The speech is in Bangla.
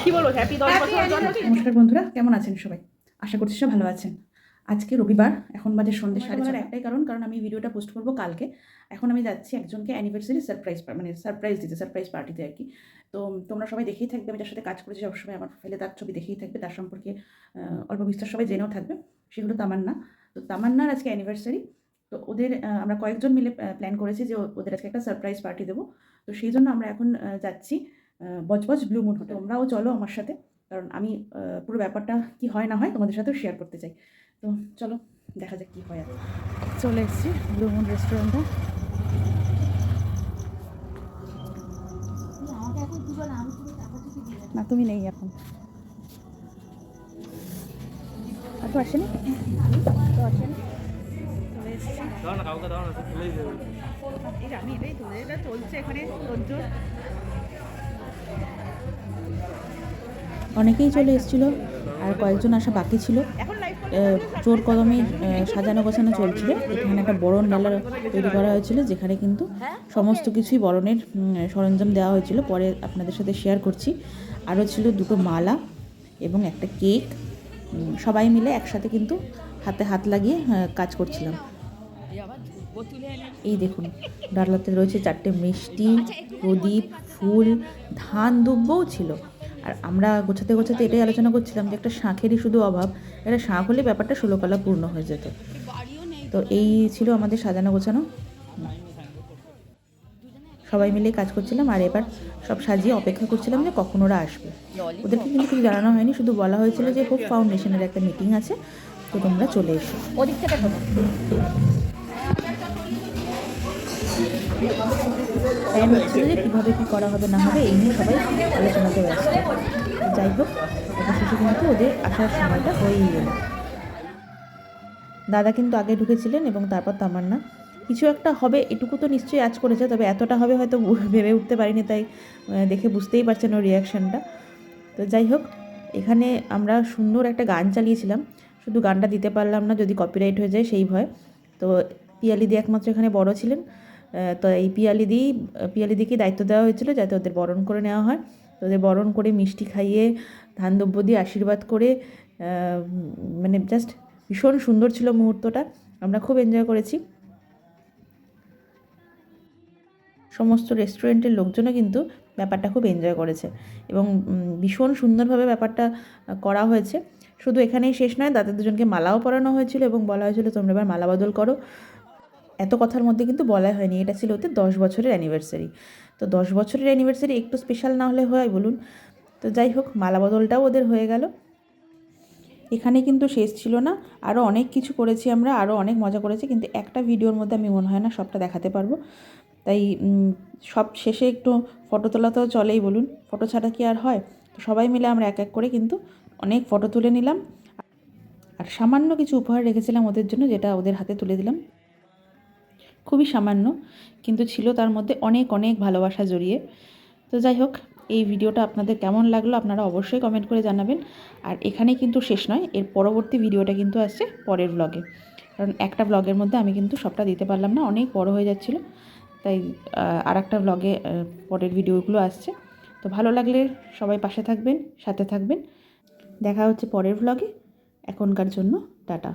কি বলবো, হ্যাপি 10 বছর জন্মদিন। নমস্কার বন্ধুরা, কেমন আছেন সবাই? আশা করছি সব ভালো আছেন। আজকে রবিবার, এখন বাজে সন্ধ্যে 6:30। একটাই কারণ আমি ভিডিওটা পোস্ট করব কালকে। এখন আমি যাচ্ছি একজনকে অ্যানিভার্সারি সারপ্রাইজ দিতে, সারপ্রাইজ পার্টিতে আর কি। তো তোমরা সবাই দেখেই থাকবে, আমি যার সাথে কাজ করেছি সবসময় আমার প্রোফাইলে তার ছবি দেখেই থাকবে, তার সম্পর্কে অল্প বিস্তর সবাই জেনেও থাকবে। সেগুলো তামান্না। তো তামান্নার আজকে অ্যানিভার্সারি। তো ওদের আমরা কয়েকজন মিলে প্ল্যান করেছি যে ওদের আজকে একটা সারপ্রাইজ পার্টি দেবো। তো সেই জন্য আমরা এখন যাচ্ছি বজবজ ব্লু মুন হোটেল। তোমরাও চলো আমার সাথে, কারণ আমি পুরো ব্যাপারটা কি হয় না হয় তোমাদের সাথেও শেয়ার করতে চাই। তো চলো দেখা যাক কী হয়। আর চলে এসেছি ব্লু মুন রেস্টুরেন্টে। না, তুমি নেই এখন, আর তো আসেনি, তো আসেনি। চলে এসেছি, আমি এটাই তো, এটা চলছে এখানে তোর। অনেকেই চলে এসেছিলো, আর কয়েকজন আসা বাকি ছিল। জোর কদমে সাজানো গোছানো চলছিল। এখানে একটা বরণ ডালা তৈরি করা হয়েছিল, যেখানে কিন্তু সমস্ত কিছুই বরণের সরঞ্জাম দেওয়া হয়েছিল। পরে আপনাদের সাথে শেয়ার করছি। আরও ছিল দুটো মালা এবং একটা কেক। সবাই মিলে একসাথে কিন্তু হাতে হাত লাগিয়ে কাজ করছিলাম। এই দেখুন, ডালাতে রয়েছে 4টে মিষ্টি, প্রদীপ, ফুল, ধান দুব্বও ছিল। আর আমরা গোছাতে গোছাতে এটাই আলোচনা করছিলাম যে একটা শাঁখেরই শুধু অভাব, একটা শাঁখ হলে ব্যাপারটা 16 কলা পূর্ণ হয়ে যেত। তো এই ছিল আমাদের সাজানো গোছানো, সবাই মিলে কাজ করছিলাম। আর এবার সব সাজিয়ে অপেক্ষা করছিলাম যে কখন ওরা আসবে। ওদেরকে কিন্তু কিছু জানানো হয়নি, শুধু বলা হয়েছিল যে হোপ ফাউন্ডেশনের একটা মিটিং আছে, তো তোমরা চলে এসো। ওদিক থেকে প্ল্যান হচ্ছিল যে কীভাবে কী করা হবে না হবে, এই নিয়ে সবাই আলোচনাতে ব্যস্ত। যাই হোক, অবশেষে কিন্তু ওদের আসার সময়টা হয়েই গেল। দাদা কিন্তু আগে ঢুকেছিলেন এবং তারপর তামান্না। কিছু একটা হবে এটুকু তো নিশ্চয়ই আজ করেছে, তবে এতটা হবে হয়তো ভেবে উঠতে পারিনি, তাই দেখে বুঝতেই পারছেন ওর রিয়াকশানটা। তো যাই হোক, এখানে আমরা সুন্দর একটা গান চালিয়েছিলাম, শুধু গানটা দিতে পারলাম না, যদি কপিরাইট হয়ে যায় সেই ভয়। তো পিয়ালিদি একমাত্র এখানে বড় ছিলেন, তো এই পিয়ালিদিকে দায়িত্ব দেওয়া হয়েছিল যাতে ওদের বরণ করে নেওয়া হয়। তো ওদের বরণ করে মিষ্টি খাইয়ে ধান দ্রব্য দিয়ে আশীর্বাদ করে, মানে জাস্ট ভীষণ সুন্দর ছিল মুহূর্তটা। আমরা খুব এনজয় করেছি। সমস্ত রেস্টুরেন্টের লোকজনও কিন্তু ব্যাপারটা খুব এনজয় করেছে এবং ভীষণ সুন্দরভাবে ব্যাপারটা করা হয়েছে। শুধু এখানেই শেষ নয়, তাদের দুজনকে মালাও পরানো হয়েছিল এবং বলা হয়েছিল তোমরা এবার মালা বদল করো। এত কথার মধ্যে কিন্তু বলা হয়নি এটা ছিল ওদের 10 বছরের অ্যানিভার্সারি। তো 10 বছরের অ্যানিভার্সারি একটু স্পেশাল না হলে হয় বলুন? তো যাই হোক, মালা বদলটাও ওদের হয়ে গেল। এখানে কিন্তু শেষ ছিল না, আরও অনেক কিছু করেছি আমরা, আরও অনেক মজা করেছি, কিন্তু একটা ভিডিওর মধ্যে আমি মনে হয় না সবটা দেখাতে পারবো। তাই সব শেষে একটু ফটো তোলা তো চলেই বলুন, ফটো ছাড়া কি আর হয়? তো সবাই মিলে আমরা এক এক করে কিন্তু অনেক ফটো তুলে নিলাম, আর সামান্য কিছু উপহার রেখেছিলাম ওদের জন্য, যেটা ওদের হাতে তুলে দিলাম। খুবই সামান্য, কিন্তু ছিল তার মধ্যে অনেক অনেক ভালোবাসা জড়িয়ে। তো যাই হোক, এই ভিডিওটা আপনাদের কেমন লাগলো আপনারা অবশ্যই কমেন্ট করে জানাবেন। আর এখানে কিন্তু শেষ নয়, এর পরবর্তী ভিডিওটা কিন্তু আসছে পরের ব্লগে, কারণ একটা ব্লগের মধ্যে আমি কিন্তু সবটা দিতে পারলাম না, অনেক বড় হয়ে যাচ্ছিলো। তাই আর একটা ব্লগে পরের ভিডিওগুলো আসছে। তো ভালো লাগলে সবাই পাশে থাকবেন, সাথে থাকবেন। দেখা হচ্ছে পরের ব্লগে। এখনকার জন্য টাটা।